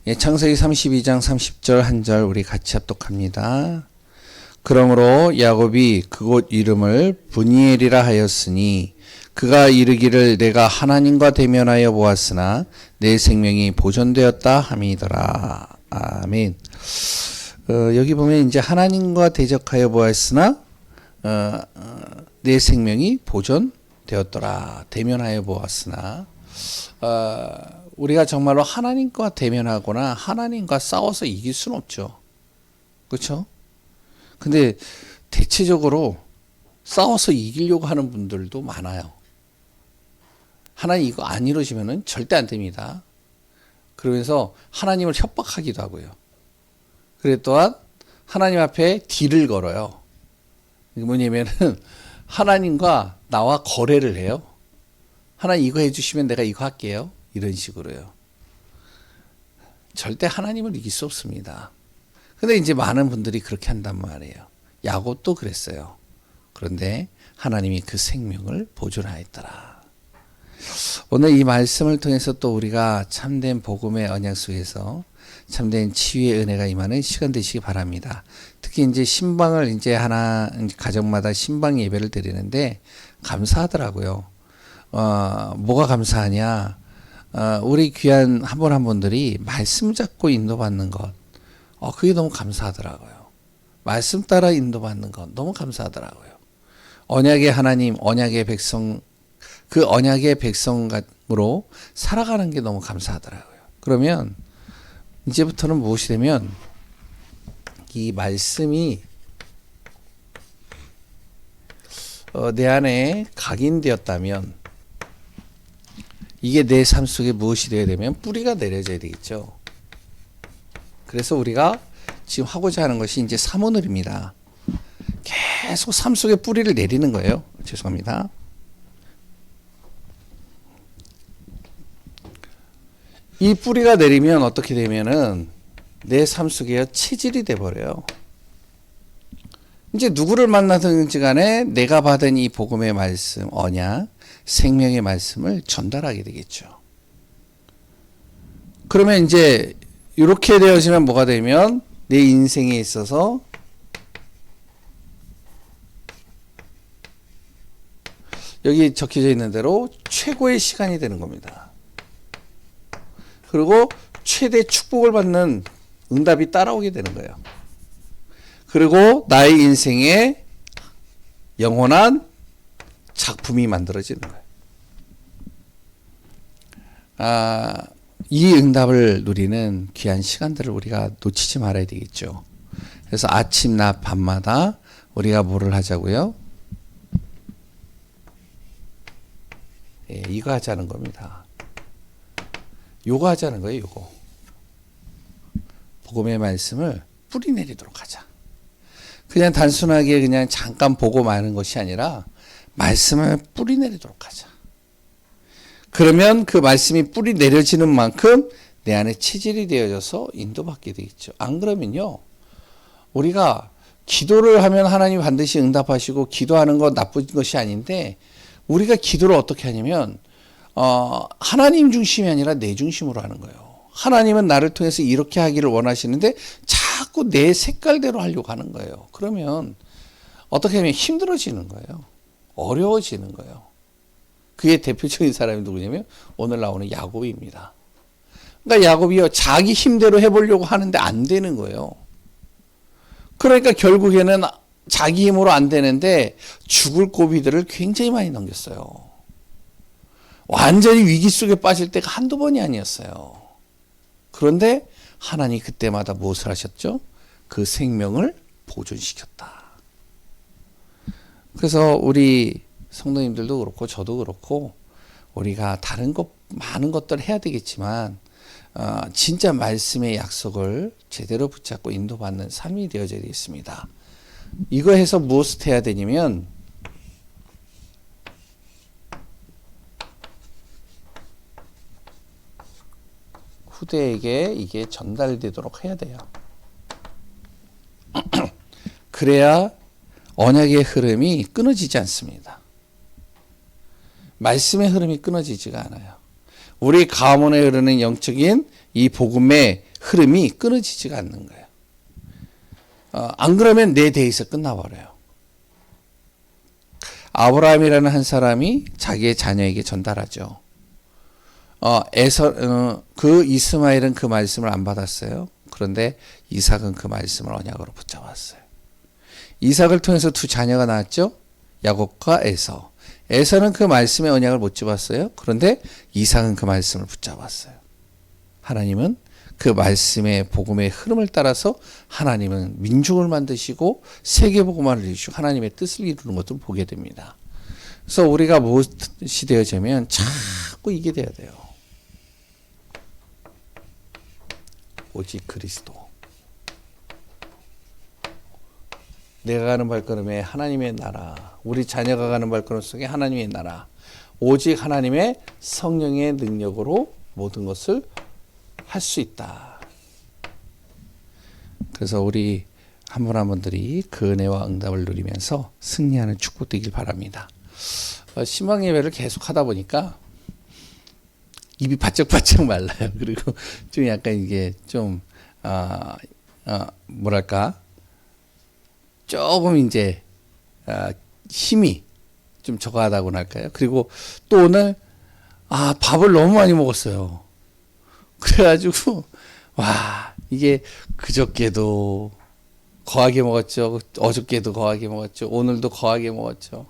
예, 창세기 32장 30절 한 절 우리 같이 합독합니다. 그러므로 야곱이 그곳 이름을 브니엘이라 하였으니 그가 이르기를 내가 하나님과 대면하여 보았으나 내 생명이 보존되었다 함이더라. 아멘. 여기 보면 이제 하나님과 대적하여 보았으나 내 생명이 보존되었더라. 대면하여 보았으나 우리가 정말로 하나님과 대면하거나 하나님과 싸워서 이길 수는 없죠. 그렇죠? 근데 대체적으로 싸워서 이기려고 하는 분들도 많아요. 하나님 이거 안 이루어지면은 절대 안 됩니다. 그러면서 하나님을 협박하기도 하고요. 그래 또한 하나님 앞에 딜을 걸어요. 이게 뭐냐면은 하나님과 나와 거래를 해요. 하나님 이거 해주시면 내가 이거 할게요. 이런 식으로요. 절대 하나님을 이길 수 없습니다. 근데 이제 많은 분들이 그렇게 한단 말이에요. 야곱도 그랬어요. 그런데 하나님이 그 생명을 보존하였더라. 오늘 이 말씀을 통해서 또 우리가 참된 복음의 언약 속에서 참된 치유의 은혜가 임하는 시간 되시기 바랍니다. 특히 이제 신방을 이제 가정마다 신방 예배를 드리는데 감사하더라고요. 뭐가 감사하냐? 우리 귀한 한 분 한 분들이 말씀 잡고 인도받는 것. 그게 너무 감사하더라고요. 말씀 따라 인도받는 것 너무 감사하더라고요. 언약의 하나님, 언약의 백성, 그 언약의 백성으로 살아가는 게 너무 감사하더라고요. 그러면 이제부터는 무엇이 되면 이 말씀이 내 안에 각인되었다면 이게 내 삶 속에 무엇이 되어야 되면 뿌리가 내려져야 되겠죠. 그래서 우리가 지금 하고자 하는 것이 이제 사모늘입니다. 계속 삶 속에 뿌리를 내리는 거예요. 죄송합니다. 이 뿌리가 내리면 어떻게 되면은 내 삶 속에 체질이 돼버려요. 이제 누구를 만나든지 간에 내가 받은 이 복음의 말씀, 언약, 생명의 말씀을 전달하게 되겠죠. 그러면 이제 이렇게 되어지면 뭐가 되면 내 인생에 있어서 여기 적혀져 있는 대로 최고의 시간이 되는 겁니다. 그리고 최대 축복을 받는 응답이 따라오게 되는 거예요. 그리고 나의 인생에 영원한 작품이 만들어지는 거예요. 이 응답을 누리는 귀한 시간들을 우리가 놓치지 말아야 되겠죠. 그래서 아침, 낮, 밤마다 우리가 뭐를 하자고요? 이거 하자는 겁니다. 요거 하자는 거예요. 요거. 복음의 말씀을 뿌리 내리도록 하자. 그냥 단순하게 그냥 잠깐 보고 마는 것이 아니라 말씀을 뿌리 내리도록 하자. 그러면 그 말씀이 뿌리 내려지는 만큼 내 안에 체질이 되어져서 인도받게 되겠죠. 안 그러면요, 우리가 기도를 하면 하나님 반드시 응답하시고 기도하는 건 나쁜 것이 아닌데 우리가 기도를 어떻게 하냐면 하나님 중심이 아니라 내 중심으로 하는 거예요. 하나님은 나를 통해서 이렇게 하기를 원하시는데 자꾸 내 색깔대로 하려고 하는 거예요. 그러면 어떻게 하면 힘들어지는 거예요. 어려워지는 거예요. 그게 대표적인 사람이 누구냐면 오늘 나오는 야곱입니다. 그러니까 야곱이요, 자기 힘대로 해보려고 하는데 안 되는 거예요. 그러니까 결국에는 자기 힘으로 안 되는데 죽을 고비들을 굉장히 많이 넘겼어요. 완전히 위기 속에 빠질 때가 한두 번이 아니었어요. 그런데 하나님이 그때마다 무엇을 하셨죠? 그 생명을 보존시켰다. 그래서 우리 성도님들도 그렇고 저도 그렇고 우리가 다른 것 많은 것들 해야 되겠지만 진짜 말씀의 약속을 제대로 붙잡고 인도받는 삶이 되어져야 되겠습니다. 이거 해서 무엇을 해야 되냐면 후대에게 이게 전달되도록 해야 돼요. 그래야 언약의 흐름이 끊어지지 않습니다. 말씀의 흐름이 끊어지지가 않아요. 우리 가문에 흐르는 영적인 이 복음의 흐름이 끊어지지가 않는 거예요. 안 그러면 내 데이에서 끝나버려요. 아브라함이라는 한 사람이 자기의 자녀에게 전달하죠. 그 이스마엘은 그 말씀을 안 받았어요. 그런데 이삭은 그 말씀을 언약으로 붙잡았어요. 이삭을 통해서 두 자녀가 나왔죠. 야곱과 에서. 에서는 그 말씀의 언약을 못 잡았어요. 그런데 이삭은 그 말씀을 붙잡았어요. 하나님은 그 말씀의 복음의 흐름을 따라서 하나님은 민족을 만드시고 세계복음화를 이루시고 하나님의 뜻을 이루는 것을 보게 됩니다. 그래서 우리가 무엇이 되어지면 자꾸 이게 돼야 돼요. 오직 그리스도. 내가 가는 발걸음에 하나님의 나라, 우리 자녀가 가는 발걸음 속에 하나님의 나라, 오직 하나님의 성령의 능력으로 모든 것을 할 수 있다. 그래서 우리 한 분 한 분들이 그 은혜와 응답을 누리면서 승리하는 축복되길 바랍니다. 신방 예배를 계속 하다 보니까 입이 바짝바짝 말라요. 그리고 좀 약간 이게 좀 뭐랄까 조금 이제 힘이 좀 저하다고나 할까요? 그리고 또 오늘 밥을 너무 많이 먹었어요. 그래가지고 와 이게 그저께도 거하게 먹었죠. 어저께도 거하게 먹었죠. 오늘도 거하게 먹었죠.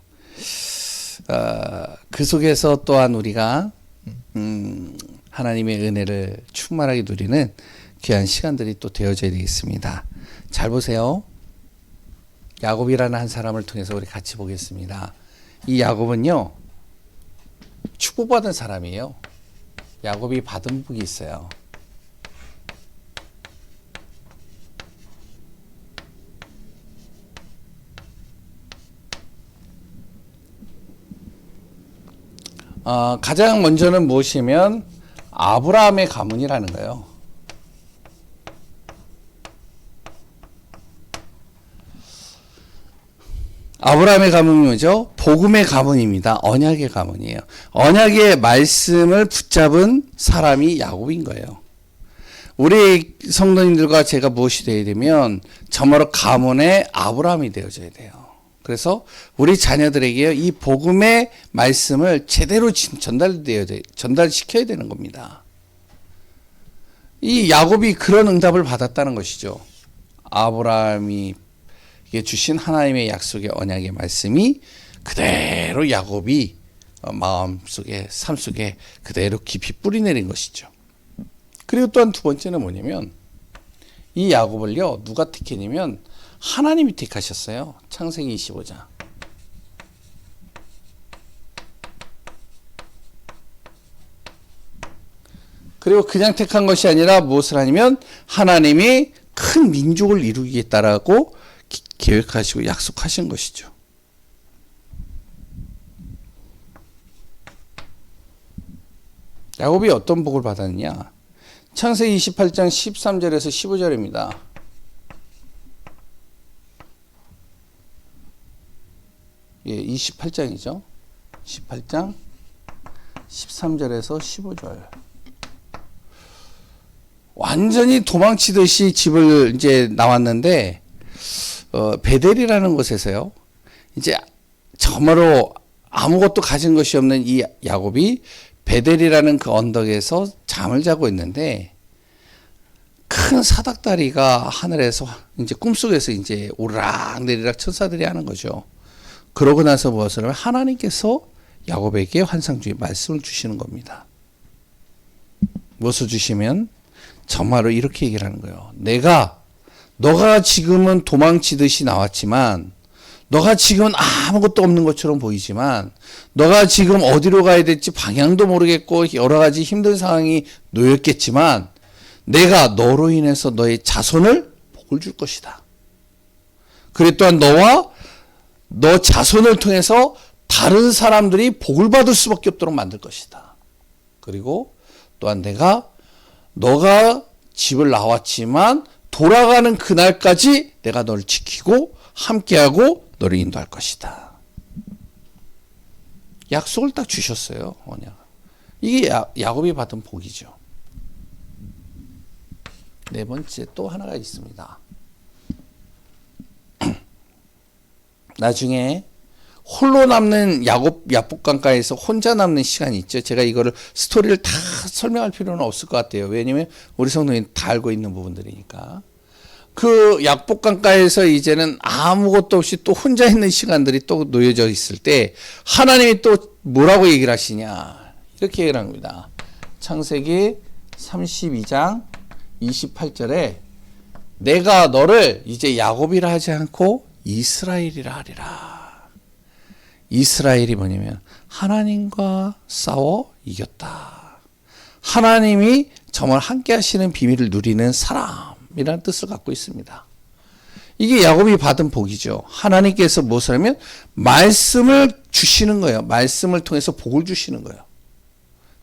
그 속에서 또한 우리가 하나님의 은혜를 충만하게 누리는 귀한 시간들이 또 되어져야 되겠습니다. 잘 보세요. 야곱이라는 한 사람을 통해서 우리 같이 보겠습니다. 이 야곱은요 축복받은 사람이에요. 야곱이 받은 복이 있어요. 가장 먼저는 무엇이면 아브라함의 가문이라는 거예요. 아브라함의 가문이 뭐죠? 복음의 가문입니다. 언약의 가문이에요. 언약의 말씀을 붙잡은 사람이 야곱인 거예요. 우리 성도님들과 제가 무엇이 되어야 되면 저마로 가문의 아브라함이 되어져야 돼요. 그래서 우리 자녀들에게 이 복음의 말씀을 제대로 전달시켜야 되는 겁니다. 이 야곱이 그런 응답을 받았다는 것이죠. 아브라함이 주신 하나님의 약속의 언약의 말씀이 그대로 야곱이 마음속에 삶 속에 그대로 깊이 뿌리내린 것이죠. 그리고 또한 두 번째는 뭐냐면 이 야곱을요 누가 택했냐면 하나님이 택하셨어요. 창세기 25장. 그리고 그냥 택한 것이 아니라 무엇을 하냐면 하나님이 큰 민족을 이루겠다라고 계획하시고 약속하신 것이죠. 야곱이 어떤 복을 받았느냐? 창세기 28장 13절에서 15절입니다. 예, 28장이죠. 18장 13절에서 15절. 완전히 도망치듯이 집을 이제 나왔는데 베델이라는 곳에서요. 이제 정말로 아무것도 가진 것이 없는 이 야곱이 베델이라는 그 언덕에서 잠을 자고 있는데 큰 사닥다리가 하늘에서 이제 꿈속에서 이제 오르락 내리락 천사들이 하는 거죠. 그러고 나서 무엇을 하면 하나님께서 야곱에게 환상 중에 말씀을 주시는 겁니다. 무엇을 주시면 정말로 이렇게 얘기를 하는 거예요. 너가 지금은 도망치듯이 나왔지만 너가 지금은 아무것도 없는 것처럼 보이지만 너가 지금 어디로 가야 될지 방향도 모르겠고 여러 가지 힘든 상황이 놓였겠지만 내가 너로 인해서 너의 자손을 복을 줄 것이다. 그리고 또한 너와 너 자손을 통해서 다른 사람들이 복을 받을 수밖에 없도록 만들 것이다. 그리고 또한 너가 집을 나왔지만 돌아가는 그날까지 내가 너를 지키고 함께하고 너를 인도할 것이다. 약속을 딱 주셨어요. 이게 야곱이 받은 복이죠. 네 번째 또 하나가 있습니다. 나중에 홀로 남는 야복강가에서 혼자 남는 시간이 있죠. 제가 이거를 스토리를 다 설명할 필요는 없을 것 같아요. 왜냐면 우리 성도님 다 알고 있는 부분들이니까. 그 약복강가에서 이제는 아무것도 없이 또 혼자 있는 시간들이 또 놓여져 있을 때 하나님이 또 뭐라고 얘기를 하시냐. 이렇게 얘기를 합니다. 창세기 32장 28절에 내가 너를 이제 야곱이라 하지 않고 이스라엘이라 하리라. 이스라엘이 뭐냐면 하나님과 싸워 이겼다. 하나님이 정말 함께 하시는 비밀을 누리는 사람이라는 뜻을 갖고 있습니다. 이게 야곱이 받은 복이죠. 하나님께서 무엇을 하면 말씀을 주시는 거예요. 말씀을 통해서 복을 주시는 거예요.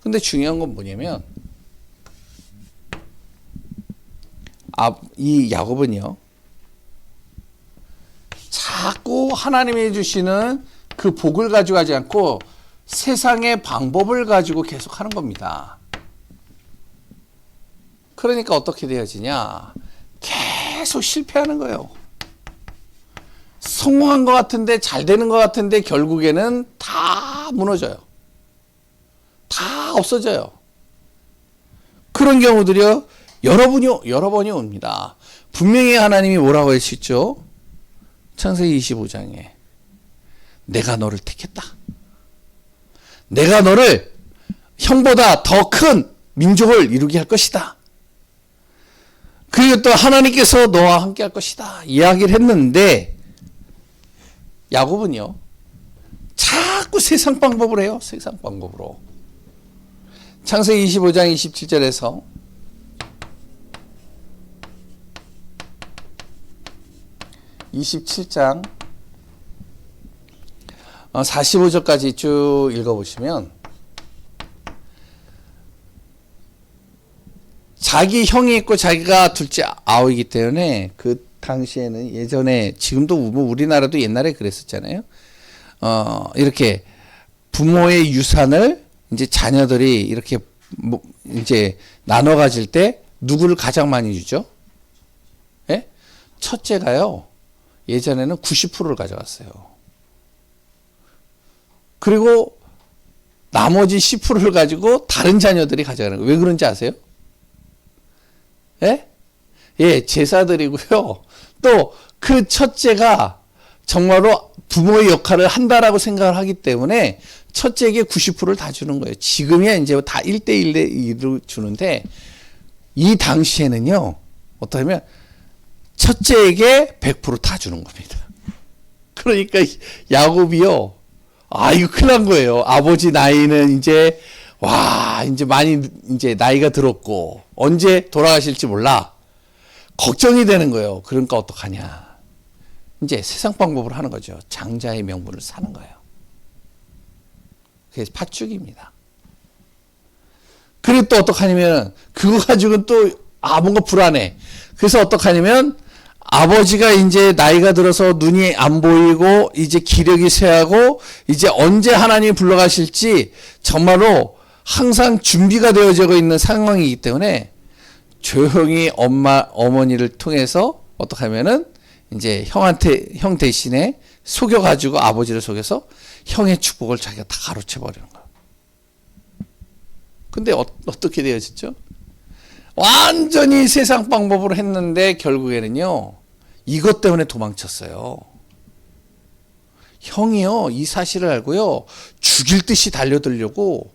근데 중요한 건 뭐냐면 이 야곱은요, 자꾸 하나님이 주시는 그 복을 가지고 하지 않고 세상의 방법을 가지고 계속 하는 겁니다. 그러니까 어떻게 되어지냐? 계속 실패하는 거예요. 성공한 것 같은데, 잘 되는 것 같은데 결국에는 다 무너져요. 다 없어져요. 그런 경우들이요, 여러 번이 옵니다. 분명히 하나님이 뭐라고 하시죠? 창세기 25장에 내가 너를 택했다. 내가 너를 형보다 더 큰 민족을 이루게 할 것이다. 그리고 또 하나님께서 너와 함께 할 것이다. 이야기를 했는데 야곱은요, 자꾸 세상 방법을 해요. 세상 방법으로. 창세기 25장 27절에서 27장 45절까지 쭉 읽어보시면 자기 형이 있고 자기가 둘째 아우이기 때문에 그 당시에는 예전에 지금도 우리나라도 옛날에 그랬었잖아요. 이렇게 부모의 유산을 이제 자녀들이 이렇게 이제 나눠 가질 때 누구를 가장 많이 주죠? 예? 첫째가요. 예전에는 90%를 가져갔어요. 그리고 나머지 10%를 가지고 다른 자녀들이 가져가는 거예요. 왜 그런지 아세요? 예? 예, 제사드리고요. 또 그 첫째가 정말로 부모의 역할을 한다라고 생각을 하기 때문에 첫째에게 90%를 다 주는 거예요. 지금이야 이제 다 1대1로 주는데 이 당시에는요, 어떠냐면 첫째에게 100% 다 주는 겁니다. 그러니까 야곱이요, 이거 큰일 난 거예요. 아버지 나이는 이제 이제 많이 이제 나이가 들었고 언제 돌아가실지 몰라. 걱정이 되는 거예요. 그러니까 어떡하냐. 이제 세상 방법으로 하는 거죠. 장자의 명분을 사는 거예요. 그게 팥죽입니다. 그리고 또 어떡하냐면 그거 가지고는 또 뭔가 불안해. 그래서 어떡하냐면 아버지가 이제 나이가 들어서 눈이 안 보이고 이제 기력이 쇠하고 이제 언제 하나님이 불러가실지 정말로 항상 준비가 되어져 있는 상황이기 때문에 조용히 어머니를 통해서 어떻게 하면은 이제 형 대신에 속여가지고 아버지를 속여서 형의 축복을 자기가 다 가로채버리는 거예요. 근데 어떻게 되어졌죠? 완전히 세상 방법으로 했는데 결국에는요, 이것 때문에 도망쳤어요. 형이요, 이 사실을 알고요, 죽일 듯이 달려들려고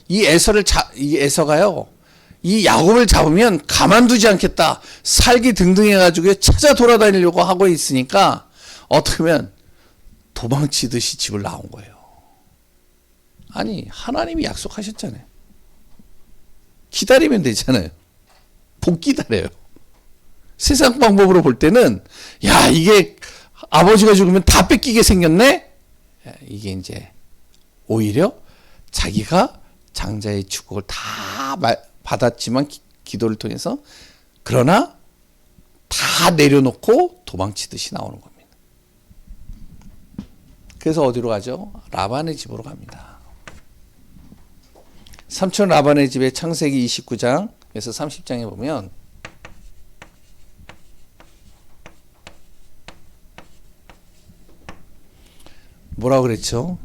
이 에서가요, 이 야곱을 잡으면 가만두지 않겠다. 살기 등등해가지고 찾아 돌아다니려고 하고 있으니까 어떻게 보면 도망치듯이 집을 나온 거예요. 아니, 하나님이 약속하셨잖아요. 기다리면 되잖아요. 복 기다려요. 세상 방법으로 볼 때는 이게 아버지가 죽으면 다 뺏기게 생겼네? 이게 이제 오히려 자기가 장자의 축복을 다 받았지만 기도를 통해서, 그러나 다 내려놓고 도망치듯이 나오는 겁니다. 그래서 어디로 가죠? 라반의 집으로 갑니다. 삼촌 라반의 집에 창세기 29장에서 30장에 보면 뭐라고 그랬죠?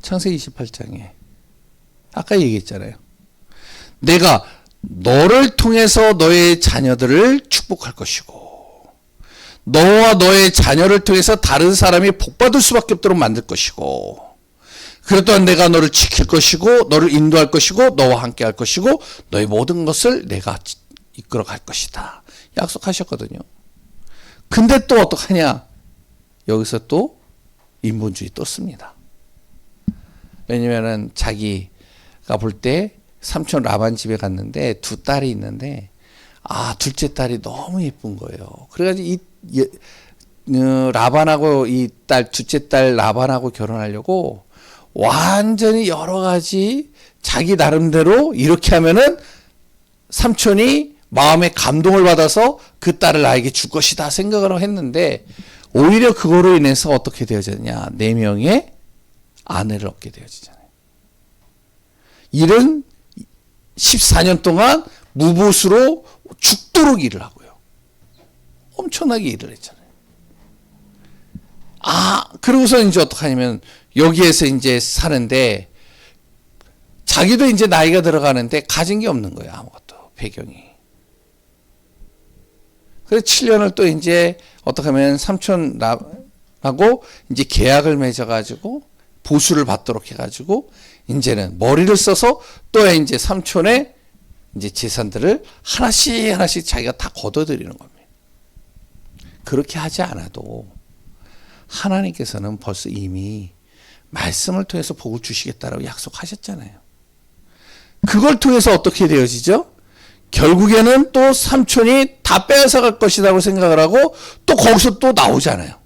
창세기 28장에 아까 얘기했잖아요. 내가 너를 통해서 너의 자녀들을 축복할 것이고 너와 너의 자녀를 통해서 다른 사람이 복받을 수밖에 없도록 만들 것이고 그것 또한 내가 너를 지킬 것이고 너를 인도할 것이고 너와 함께 할 것이고 너의 모든 것을 내가 이끌어 갈 것이다. 약속하셨거든요. 근데 또 어떡하냐? 여기서 또 인본주의 또 씁니다. 왜냐면은 자기가 볼 때 삼촌 라반 집에 갔는데 두 딸이 있는데 둘째 딸이 너무 예쁜 거예요. 그래가지고 라반하고 이 딸 둘째 딸 라반하고 결혼하려고 완전히 여러 가지 자기 나름대로 이렇게 하면은 삼촌이 마음에 감동을 받아서 그 딸을 나에게 줄 것이다 생각을 했는데 오히려 그거로 인해서 어떻게 되어졌냐? 4명의 아내를 얻게 되어지잖아요. 일은 14년 동안 무보수로 죽도록 일을 하고요. 엄청나게 일을 했잖아요. 그러고서 이제 어떡하냐면 여기에서 이제 사는데 자기도 이제 나이가 들어가는데 가진 게 없는 거예요. 아무것도 배경이. 그래서 7년을 또 이제 어떻게 하면 삼촌하고 이제 계약을 맺어가지고 보수를 받도록 해가지고 이제는 머리를 써서 또 이제 삼촌의 이제 재산들을 하나씩 자기가 다 걷어들이는 겁니다. 그렇게 하지 않아도 하나님께서는 벌써 이미 말씀을 통해서 복을 주시겠다라고 약속하셨잖아요. 그걸 통해서 어떻게 되어지죠? 결국에는 또 삼촌이 다 빼앗아 갈 것이라고 생각을 하고 또 거기서 또 나오잖아요.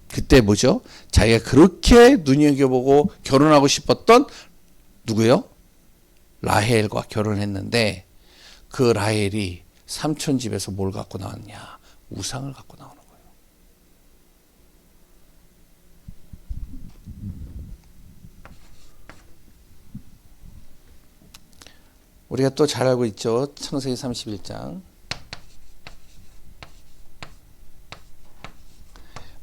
그때 뭐죠? 자기가 그렇게 눈여겨보고 결혼하고 싶었던 누구요? 라헬과 결혼했는데 그 라헬이 삼촌 집에서 뭘 갖고 나왔냐? 우상을 갖고 나오는 거예요. 우리가 또 잘 알고 있죠. 창세기 31장.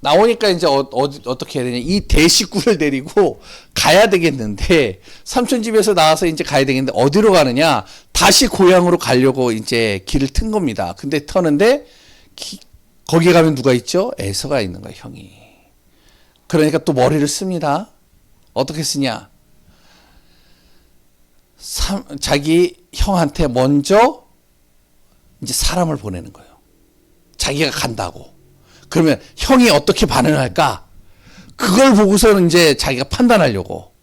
나오니까 이제 어떻게 해야 되냐. 이 대식구를 데리고 가야 되겠는데, 삼촌 집에서 나와서 이제 가야 되겠는데, 어디로 가느냐? 다시 고향으로 가려고 이제 길을 튼 겁니다. 근데 터는데, 거기에 가면 누가 있죠? 에서가 있는 거야, 형이. 그러니까 또 머리를 씁니다. 어떻게 쓰냐? 자기 형한테 먼저 이제 사람을 보내는 거예요. 자기가 간다고. 그러면 형이 어떻게 반응을 할까? 그걸 보고서는 이제 자기가 판단하려고.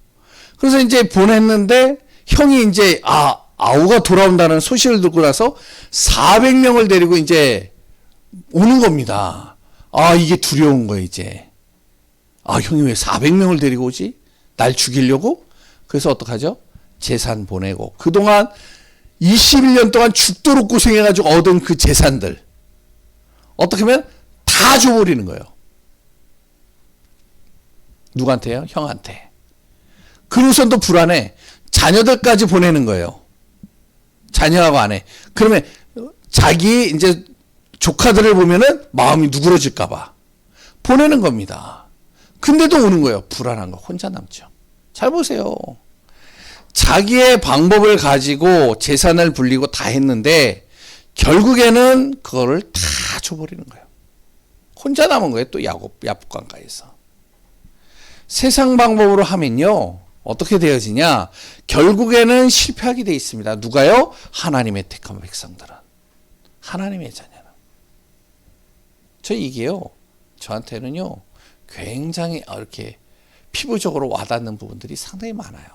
그래서 이제 보냈는데 형이 이제 아우가 돌아온다는 소식을 듣고 나서 400명을 데리고 이제 오는 겁니다. 이게 두려운 거예요, 이제. 형이 왜 400명을 데리고 오지? 날 죽이려고? 그래서 어떡하죠? 재산 보내고 그동안 21년 동안 죽도록 고생해가지고 얻은 그 재산들 어떻게 하면 다 줘버리는 거예요. 누구한테요? 형한테. 그러고선 또 불안해. 자녀들까지 보내는 거예요. 자녀하고 아내. 그러면 자기 이제 조카들을 보면은 마음이 누그러질까봐 보내는 겁니다. 근데도 오는 거예요. 불안한 거. 혼자 남죠. 잘 보세요. 자기의 방법을 가지고 재산을 불리고 다 했는데 결국에는 그거를 다 줘버리는 거예요. 혼자 남은 거예요. 또 야복강가에서. 세상 방법으로 하면요. 어떻게 되어지냐. 결국에는 실패하게 돼 있습니다. 누가요? 하나님의 택한 백성들은. 하나님의 자녀는. 이게요. 저한테는요. 굉장히 이렇게 피부적으로 와닿는 부분들이 상당히 많아요.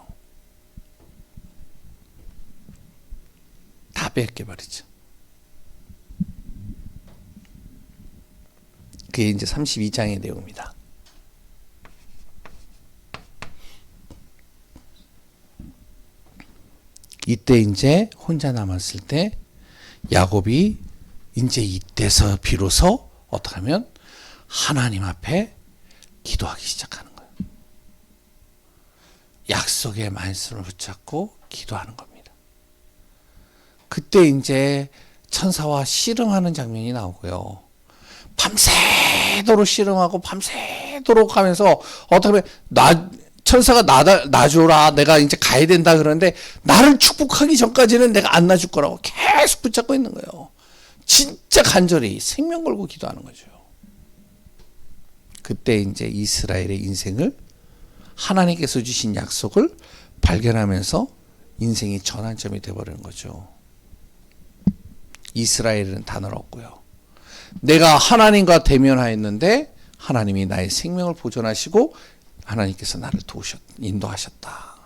다 뺏게 말이죠. 그게 이제 32장의 내용입니다. 이때 이제 혼자 남았을 때 야곱이 이제 이때서 비로소 어떻게 하면 하나님 앞에 기도하기 시작하는 거예요. 약속의 말씀을 붙잡고 기도하는 겁니다. 그때 이제 천사와 씨름하는 장면이 나오고요. 밤새도록 씨름하고 밤새도록 새도록 하면서 어떻게 보면 천사가 놔줘라, 내가 이제 가야 된다 그러는데 나를 축복하기 전까지는 내가 안 놔줄 거라고 계속 붙잡고 있는 거예요. 진짜 간절히 생명 걸고 기도하는 거죠. 그때 이제 이스라엘의 인생을 하나님께서 주신 약속을 발견하면서 인생이 전환점이 되어버리는 거죠. 이스라엘은 단어를 얻고요. 내가 하나님과 대면하였는데 하나님이 나의 생명을 보존하시고 하나님께서 나를 인도하셨다.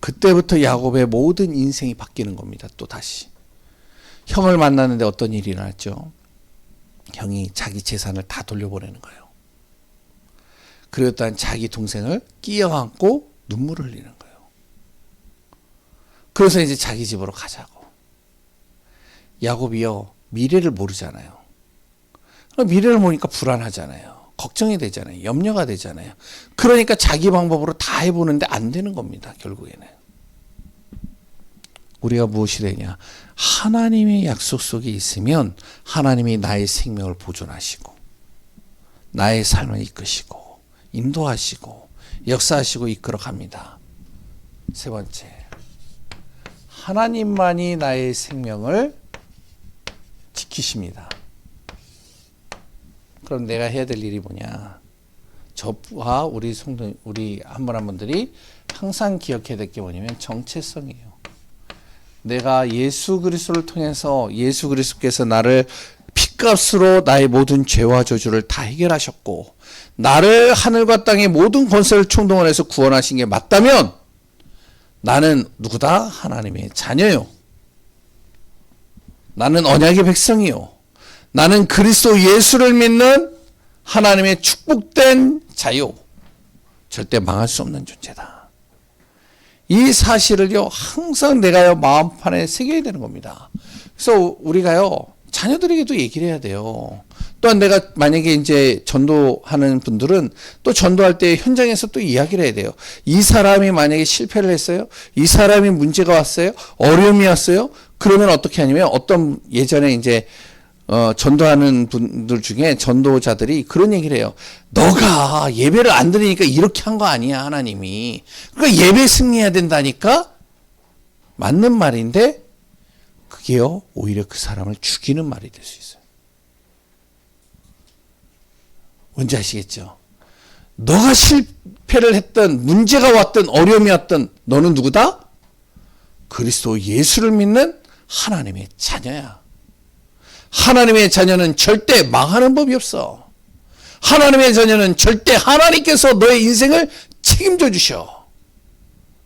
그때부터 야곱의 모든 인생이 바뀌는 겁니다. 또 다시. 형을 만났는데 어떤 일이 일어났죠? 형이 자기 재산을 다 돌려보내는 거예요. 그리고 또한 자기 동생을 끼어안고 눈물을 흘리는 거예요. 그래서 이제 자기 집으로 가자고. 야곱이요, 미래를 모르잖아요. 미래를 모르니까 불안하잖아요. 걱정이 되잖아요. 염려가 되잖아요. 그러니까 자기 방법으로 다 해보는데 안 되는 겁니다. 결국에는. 우리가 무엇이 되냐? 하나님의 약속 속에 있으면 하나님이 나의 생명을 보존하시고 나의 삶을 이끄시고 인도하시고 역사하시고 이끌어 갑니다. 세 번째, 하나님만이 나의 생명을 지키십니다. 그럼 내가 해야 될 일이 뭐냐? 저와 우리 성도, 우리 한 분 한 분들이 항상 기억해야 될 게 뭐냐면 정체성이에요. 내가 예수 그리스도를 통해서 예수 그리스도께서 나를 핏값으로 나의 모든 죄와 저주를 다 해결하셨고 나를 하늘과 땅의 모든 권세를 총동원해서 구원하신 게 맞다면 나는 누구다? 하나님의 자녀요. 나는 언약의 백성이요. 나는 그리스도 예수를 믿는 하나님의 축복된 자요. 절대 망할 수 없는 존재다. 이 사실을요, 항상 내가요, 마음판에 새겨야 되는 겁니다. 그래서 우리가요, 자녀들에게도 얘기를 해야 돼요. 또한 내가 만약에 이제 전도하는 분들은 또 전도할 때 현장에서 또 이야기를 해야 돼요. 이 사람이 만약에 실패를 했어요? 이 사람이 문제가 왔어요? 어려움이 왔어요? 그러면 어떻게 하냐면 어떤 예전에 이제 전도하는 분들 중에 전도자들이 그런 얘기를 해요. 너가 예배를 안 드리니까 이렇게 한 거 아니야, 하나님이. 그러니까 예배 승리해야 된다니까? 맞는 말인데 그게요, 오히려 그 사람을 죽이는 말이 될 수 있어요. 뭔지 아시겠죠? 너가 실패를 했던, 문제가 왔던, 어려움이 왔던 너는 누구다? 그리스도 예수를 믿는 하나님의 자녀야. 하나님의 자녀는 절대 망하는 법이 없어. 하나님의 자녀는 절대 하나님께서 너의 인생을 책임져 주셔.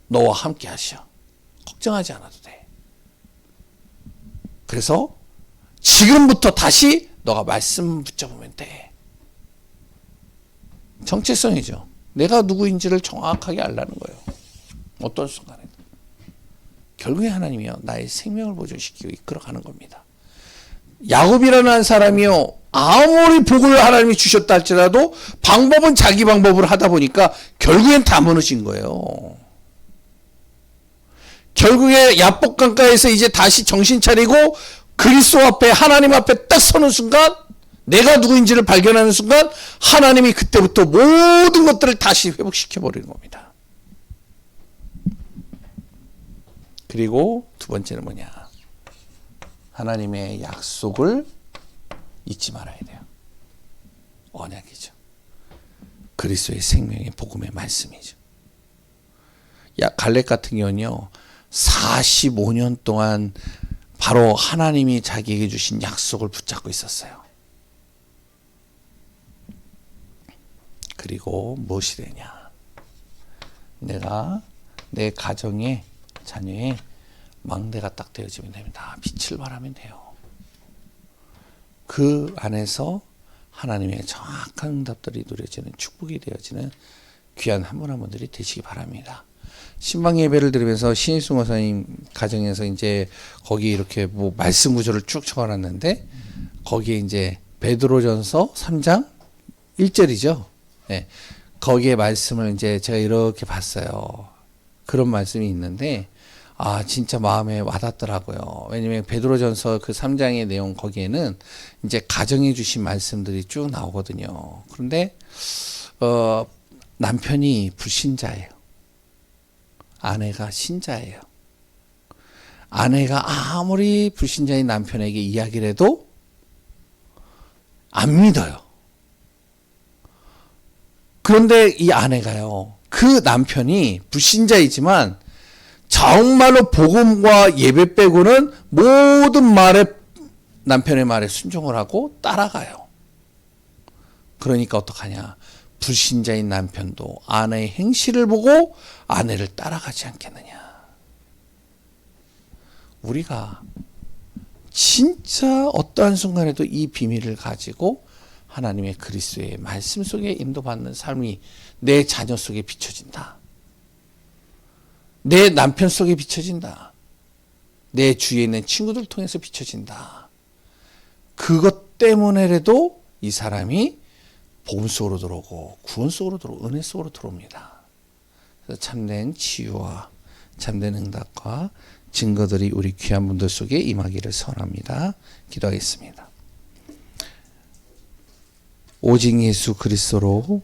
너와 함께 하셔. 걱정하지 않아도 돼. 그래서 지금부터 다시 너가 말씀 붙잡으면 돼. 정체성이죠. 내가 누구인지를 정확하게 알라는 거예요. 어떤 순간에. 결국에 하나님이요, 나의 생명을 보존시키고 이끌어가는 겁니다. 야곱이라는 한 사람이요, 아무리 복을 하나님이 주셨다 할지라도 방법은 자기 방법으로 하다 보니까 결국엔 다 무너진 거예요. 결국에 야복 강가에서 이제 다시 정신 차리고 그리스도 앞에, 하나님 앞에 딱 서는 순간, 내가 누구인지를 발견하는 순간 하나님이 그때부터 모든 것들을 다시 회복시켜 버리는 겁니다. 그리고 두 번째는 뭐냐? 하나님의 약속을 잊지 말아야 돼요. 언약이죠. 그리스도의 생명의 복음의 말씀이죠. 갈렙 같은 경우는요, 45년 동안 바로 하나님이 자기에게 주신 약속을 붙잡고 있었어요. 그리고 무엇이 되냐? 내가 내 가정에, 자녀의 망대가 딱 되어지면 됩니다. 빛을 발하면 돼요. 그 안에서 하나님의 정확한 응답들이 누려지는, 축복이 되어지는 귀한 한 분 한 분들이 되시기 바랍니다. 신방 예배를 드리면서 신일승 원사님 가정에서 이제 거기 이렇게 뭐 말씀 구조를 쭉 적어놨는데 거기에 이제 베드로전서 3장 1절이죠. 네. 거기에 말씀을 이제 제가 이렇게 봤어요. 그런 말씀이 있는데 진짜 마음에 와닿더라고요. 왜냐면 베드로전서 그 3장의 내용 거기에는 이제 가정해 주신 말씀들이 쭉 나오거든요. 그런데 남편이 불신자예요. 아내가 신자예요. 아내가 아무리 불신자인 남편에게 이야기를 해도 안 믿어요. 그런데 이 아내가요, 그 남편이 불신자이지만 정말로 복음과 예배 빼고는 모든 말에, 남편의 말에 순종을 하고 따라가요. 그러니까 어떡하냐. 불신자인 남편도 아내의 행실을 보고 아내를 따라가지 않겠느냐. 우리가 진짜 어떠한 순간에도 이 비밀을 가지고 하나님의 그리스도의 말씀 속에 인도받는 삶이 내 자녀 속에 비춰진다. 내 남편 속에 비춰진다. 내 주위에 있는 친구들 통해서 비춰진다. 그것 때문에라도 이 사람이 복음 속으로 들어오고 구원 속으로 들어오고 은혜 속으로 들어옵니다. 그래서 참된 치유와 참된 응답과 증거들이 우리 귀한 분들 속에 임하기를 선합니다. 기도하겠습니다. 오직 예수 그리스도로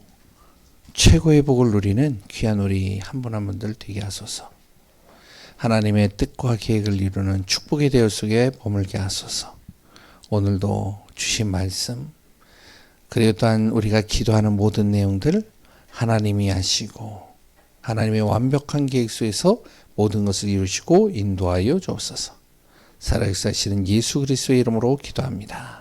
최고의 복을 누리는 귀한 우리 한 분 한 분들 되게 하소서. 하나님의 뜻과 계획을 이루는 축복의 대열 속에 머물게 하소서. 오늘도 주신 말씀, 그리고 또한 우리가 기도하는 모든 내용들 하나님이 하시고 하나님의 완벽한 계획 속에서 모든 것을 이루시고 인도하여 주옵소서. 살아계시는 예수 그리스도의 이름으로 기도합니다.